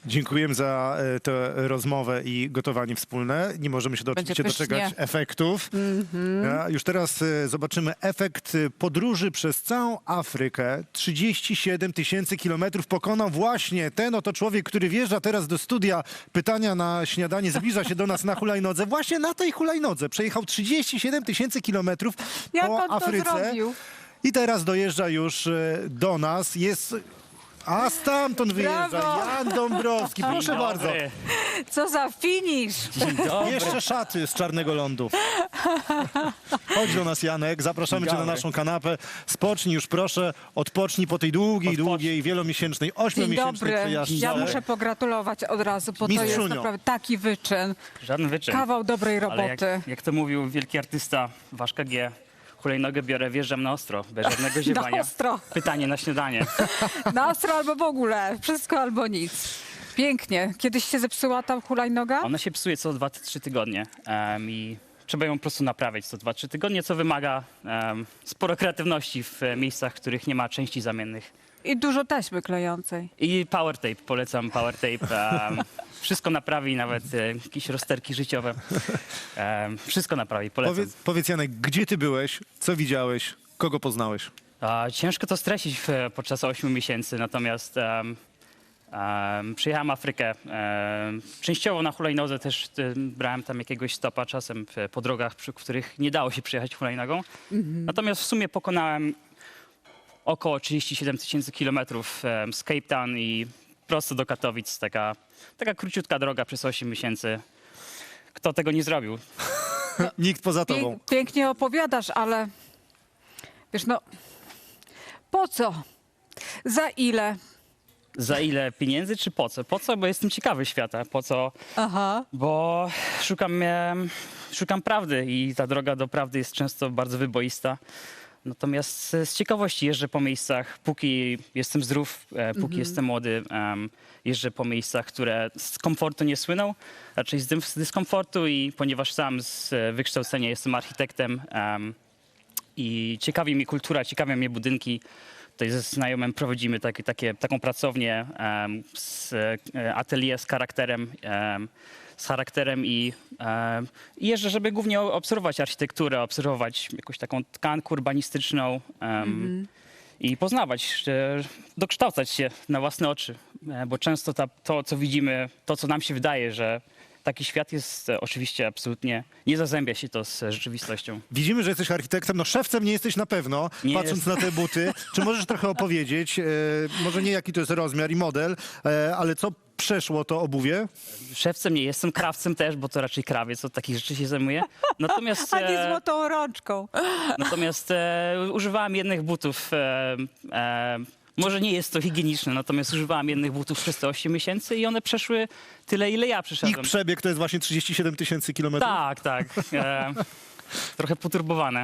Dziękujemy za tę rozmowę i gotowanie wspólne. Nie możemy się oczywiście doczekać efektów. Już teraz zobaczymy efekt podróży przez całą Afrykę. 37 000 kilometrów pokonał właśnie ten oto człowiek, który wjeżdża teraz do studia. Pytania na śniadanie, zbliża się do nas na hulajnodze. Właśnie na tej hulajnodze przejechał 37 000 kilometrów po Afryce. To zrobił? I teraz dojeżdża już do nas. Jest... A stamtąd wyjeżdża Jan Dąbrowski. Proszę bardzo. Co za finisz! Jeszcze szaty z czarnego lądu. Chodź do nas, Janek. Zapraszamy cię na naszą kanapę. Spocznij już, proszę. Odpocznij po tej długiej, wielomiesięcznej, 8-miesięcznej przejażdżce. Ja muszę pogratulować od razu, bo to jest naprawdę taki wyczyn. Żaden wyczyn. Kawał dobrej roboty. Ale jak to mówił wielki artysta Waszka G., hulajnogę biorę, wjeżdżam na ostro, bez żadnego ziewania. Na ostro. Pytanie na śniadanie. Na ostro albo w ogóle. Wszystko albo nic. Pięknie. Kiedyś się zepsuła ta hulajnoga? Ona się psuje co 2-3 tygodnie i trzeba ją po prostu naprawiać co 2-3 tygodnie, co wymaga sporo kreatywności w miejscach, w których nie ma części zamiennych. I dużo taśmy klejącej. I power tape, polecam power tape. Wszystko naprawi, nawet jakieś rozterki życiowe. Wszystko naprawi, polecam. Powiedz, Janek, gdzie ty byłeś? Co widziałeś? Kogo poznałeś? Ciężko to streścić podczas 8 miesięcy, natomiast przyjechałem Afrykę. Częściowo na hulajnodze też brałem tam jakiegoś stopa czasem po drogach, przy których nie dało się przejechać hulajnogą. Natomiast w sumie pokonałem około 37 000 kilometrów z Cape Town i prosto do Katowic. Taka króciutka droga przez 8 miesięcy. Kto tego nie zrobił? Nikt poza tobą. Pięknie opowiadasz, ale wiesz, no po co? Za ile? Za ile pieniędzy czy po co? Po co? Bo jestem ciekawy świata. Po co? Aha. Bo szukam prawdy i ta droga do prawdy jest często bardzo wyboista. Natomiast z ciekawości jeżdżę po miejscach, póki jestem zdrów, póki jestem młody, jeżdżę po miejscach, które z komfortu nie słyną, raczej z dyskomfortu i ponieważ sam z wykształcenia jestem architektem i ciekawi mnie kultura, ciekawią mnie budynki, tutaj ze znajomym prowadzimy taką pracownię atelier z charakterem i jeżdżę, żeby głównie obserwować architekturę, obserwować jakąś taką tkankę urbanistyczną i poznawać, dokształcać się na własne oczy, bo często to, co widzimy, to, co nam się wydaje, że taki świat jest oczywiście absolutnie, nie zazębia się to z rzeczywistością. Widzimy, że jesteś architektem, no szewcem nie jesteś na pewno, patrząc na te buty. Czy możesz trochę opowiedzieć, może nie jaki to jest rozmiar i model, ale co przeszło to obuwie? Szewcem nie jestem, krawcem też, bo to raczej krawiec, od takich rzeczy się zajmuje. Natomiast, A nie złotą rączką. Natomiast używałem jednych butów. Może nie jest to higieniczne, natomiast używałem jednych butów przez te 8 miesięcy i one przeszły tyle, ile ja przeszedłem. Ich przebieg to jest właśnie 37 000 kilometrów? Tak. Trochę poturbowane.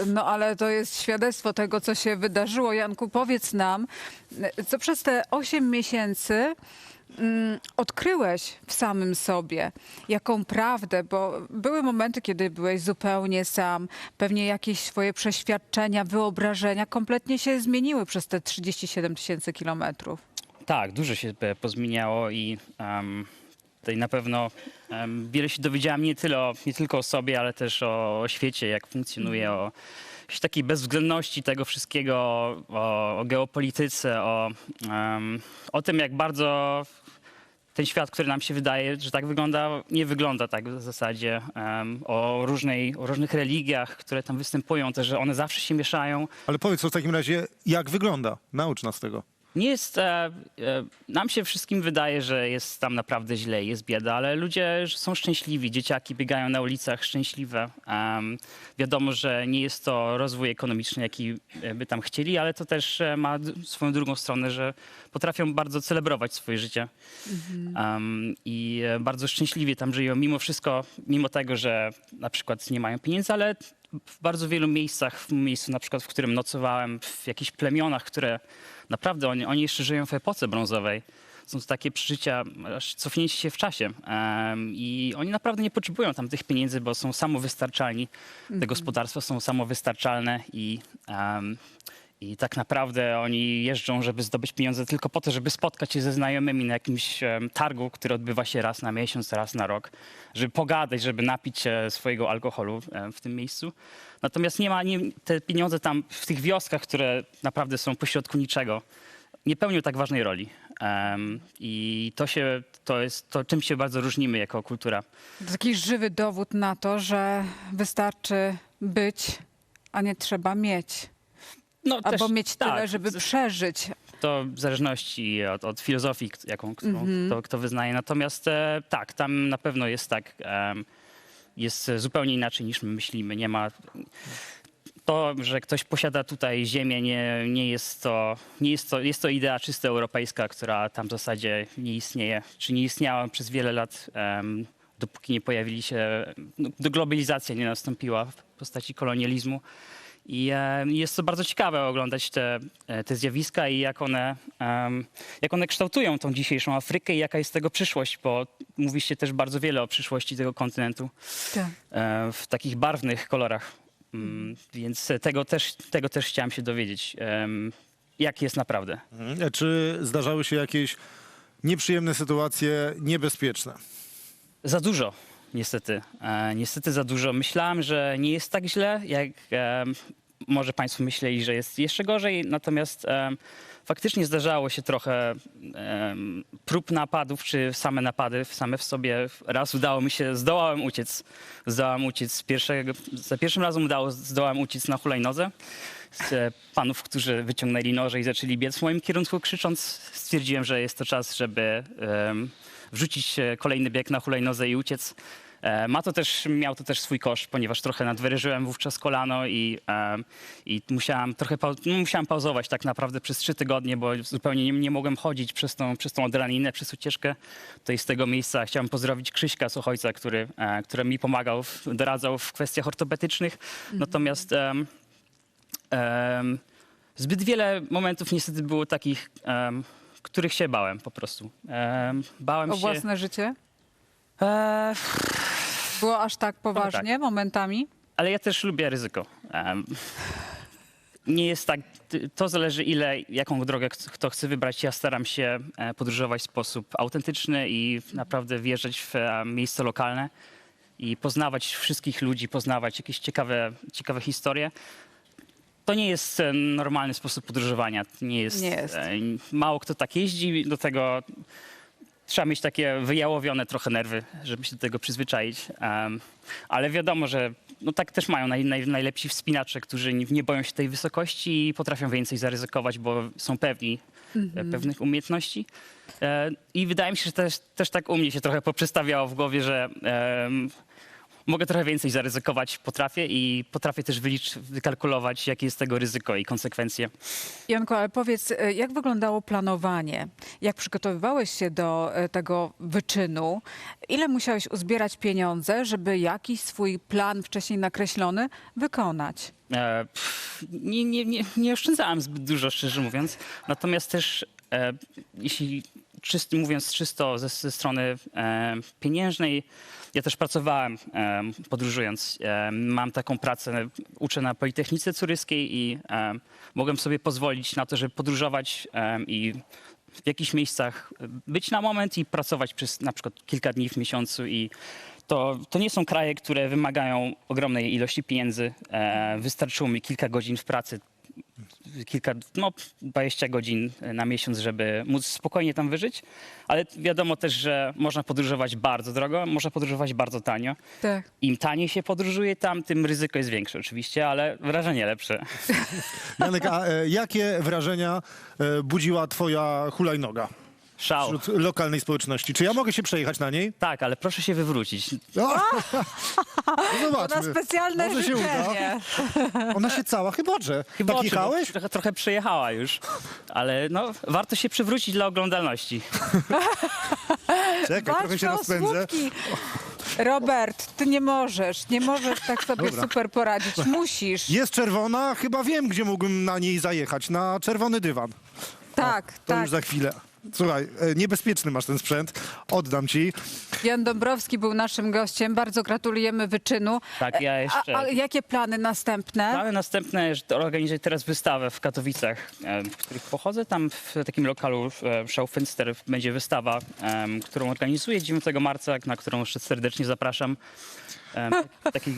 No ale to jest świadectwo tego, co się wydarzyło. Janku, powiedz nam, co przez te 8 miesięcy odkryłeś w samym sobie, jaką prawdę, bo były momenty, kiedy byłeś zupełnie sam, pewnie jakieś swoje przeświadczenia, wyobrażenia kompletnie się zmieniły przez te 37 000 kilometrów. Tak, dużo się pozmieniało i tutaj na pewno wiele się dowiedziałem nie tylko o sobie, ale też o świecie, jak funkcjonuje, o takiej bezwzględności tego wszystkiego, o geopolityce, o tym, jak bardzo ten świat, który nam się wydaje, że tak wygląda, nie wygląda tak w zasadzie. O różnych religiach, które tam występują, też, że one zawsze się mieszają. Ale powiedz w takim razie, jak wygląda? Naucz nas tego. Nie jest, nam się wszystkim wydaje, że jest tam naprawdę źle, jest bieda, ale ludzie są szczęśliwi, dzieciaki biegają na ulicach szczęśliwe. Wiadomo, że nie jest to rozwój ekonomiczny, jaki by tam chcieli, ale to też ma swoją drugą stronę, że potrafią bardzo celebrować swoje życie. I bardzo szczęśliwie tam żyją mimo wszystko, mimo tego, że na przykład nie mają pieniędzy, ale w bardzo wielu miejscach, w miejscu na przykład, w którym nocowałem, w jakichś plemionach, które naprawdę oni jeszcze żyją w epoce brązowej. Są to takie przeżycia, aż cofnięcie się w czasie. I oni naprawdę nie potrzebują tam tych pieniędzy, bo są samowystarczalni. Te gospodarstwa są samowystarczalne I tak naprawdę oni jeżdżą, żeby zdobyć pieniądze tylko po to, żeby spotkać się ze znajomymi na jakimś targu, który odbywa się raz na miesiąc, raz na rok, żeby pogadać, żeby napić się swojego alkoholu w tym miejscu. Natomiast te pieniądze tam w tych wioskach, które naprawdę są pośrodku niczego, nie pełnią tak ważnej roli. I to jest to, czym się bardzo różnimy jako kultura. To taki żywy dowód na to, że wystarczy być, a nie trzeba mieć. No, Albo też, mieć tyle, tak, żeby przeżyć. To w zależności od filozofii, którą kto wyznaje. Natomiast tak, tam na pewno jest tak, jest zupełnie inaczej niż my myślimy. Nie ma to, że ktoś posiada tutaj ziemię, jest to idea czysto europejska, która tam w zasadzie nie istnieje, czy nie istniała przez wiele lat, dopóki nie pojawili się, globalizacja nie nastąpiła w postaci kolonializmu. I jest to bardzo ciekawe oglądać te zjawiska i jak one kształtują tą dzisiejszą Afrykę i jaka jest tego przyszłość, bo mówi się też bardzo wiele o przyszłości tego kontynentu Tak. w takich barwnych kolorach. Więc tego też chciałem się dowiedzieć, jak jest naprawdę. Czy zdarzały się jakieś nieprzyjemne sytuacje, niebezpieczne? Za dużo, niestety. Niestety za dużo. Myślałem, że nie jest tak źle, jak może Państwo myśleli, że jest jeszcze gorzej. Natomiast faktycznie zdarzało się trochę prób napadów, czy same napady same w sobie. Raz zdołałem uciec. Za pierwszym razem zdołałem uciec na hulajnodze. Z panów, którzy wyciągnęli noże i zaczęli biec w moim kierunku, krzycząc. Stwierdziłem, że jest to czas, żeby wrzucić kolejny bieg na hulajnodze i uciec. Miał to też swój koszt, ponieważ trochę nadwyrężyłem wówczas kolano i musiałem pauzować tak naprawdę przez 3 tygodnie, bo zupełnie nie mogłem chodzić przez tą adrenalinę, przez ucieczkę. Tutaj z tego miejsca chciałem pozdrowić Krzyśka Sochojca, który mi pomagał, doradzał w kwestiach ortopedycznych. Natomiast zbyt wiele momentów niestety było takich, których się bałem po prostu. Bałem O się... własne życie? Było aż tak poważnie momentami? Ale ja też lubię ryzyko. Nie jest tak, to zależy jaką drogę kto chce wybrać. Ja staram się podróżować w sposób autentyczny i naprawdę wjeżdżać w miejsce lokalne i poznawać wszystkich ludzi, poznawać jakieś ciekawe historie. To nie jest normalny sposób podróżowania. Nie jest. Mało kto tak jeździ, do tego trzeba mieć takie wyjałowione trochę nerwy, żeby się do tego przyzwyczaić. Ale wiadomo, że tak też mają najlepsi wspinacze, którzy nie boją się tej wysokości i potrafią więcej zaryzykować, bo są pewni pewnych umiejętności. I wydaje mi się, że też tak u mnie się trochę poprzestawiało w głowie, że mogę trochę więcej zaryzykować, potrafię też wykalkulować, jakie jest tego ryzyko i konsekwencje. Janko, ale powiedz, jak wyglądało planowanie? Jak przygotowywałeś się do tego wyczynu? Ile musiałeś uzbierać pieniądze, żeby jakiś swój plan wcześniej nakreślony wykonać? Nie oszczędzałem zbyt dużo, szczerze mówiąc. Natomiast też, jeśli mówiąc czysto ze strony pieniężnej, ja też pracowałem podróżując. Mam taką pracę, uczę na Politechnice Curyskiej i mogłem sobie pozwolić na to, żeby podróżować i w jakichś miejscach być na moment i pracować przez na przykład kilka dni w miesiącu. I to nie są kraje, które wymagają ogromnej ilości pieniędzy. Wystarczyło mi kilka godzin w pracy, 20 godzin na miesiąc, żeby móc spokojnie tam wyżyć, ale wiadomo też, że można podróżować bardzo drogo, można podróżować bardzo tanio. Tak. Im taniej się podróżuje tam, tym ryzyko jest większe oczywiście, ale wrażenie lepsze. Janek, a jakie wrażenia budziła twoja hulajnoga Szał. wśród lokalnej społeczności? Czy ja mogę się przejechać na niej? Tak, ale proszę się wywrócić. No, Na zobaczmy. specjalne Może się uda. życzenie. Ona się cała chybacze. Chyba Tak jechałeś? trochę przejechała już, ale warto się przywrócić dla oglądalności. Czekaj, trochę się Walczmy o rozpędzę. słupki. Robert, ty nie możesz tak sobie Dobra. super poradzić. Musisz. Jest czerwona, chyba wiem, gdzie mógłbym na niej zajechać. Na czerwony dywan. Tak, To tak. już za chwilę. Słuchaj, niebezpieczny masz ten sprzęt. Oddam ci. Jan Dąbrowski był naszym gościem. Bardzo gratulujemy wyczynu. Tak, ja jeszcze... A jakie plany następne? Plany następne, że organizuję teraz wystawę w Katowicach, z których pochodzę. Tam w takim lokalu Schaufenster będzie wystawa, którą organizuję 9 marca, na którą jeszcze serdecznie zapraszam. W takiej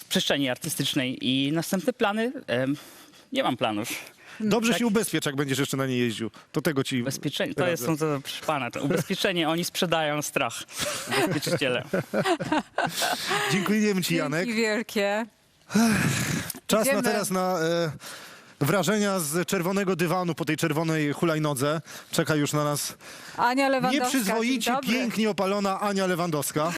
przestrzeni artystycznej. I następne plany? Nie mam planów. Dobrze się ubezpiecz, jak będziesz jeszcze na niej jeździł. To tego ci Ubezpieczenie, to radzę. jest proszę pana, to ubezpieczenie, oni sprzedają strach, ubezpieczyciele. Dziękujemy ci, Janek. Dzięki wielkie. Czas Idziemy. teraz na wrażenia z czerwonego dywanu po tej czerwonej hulajnodze. Czeka już na nas Ania Lewandowska. nieprzyzwoicie, Dzień dobry. pięknie opalona Ania Lewandowska.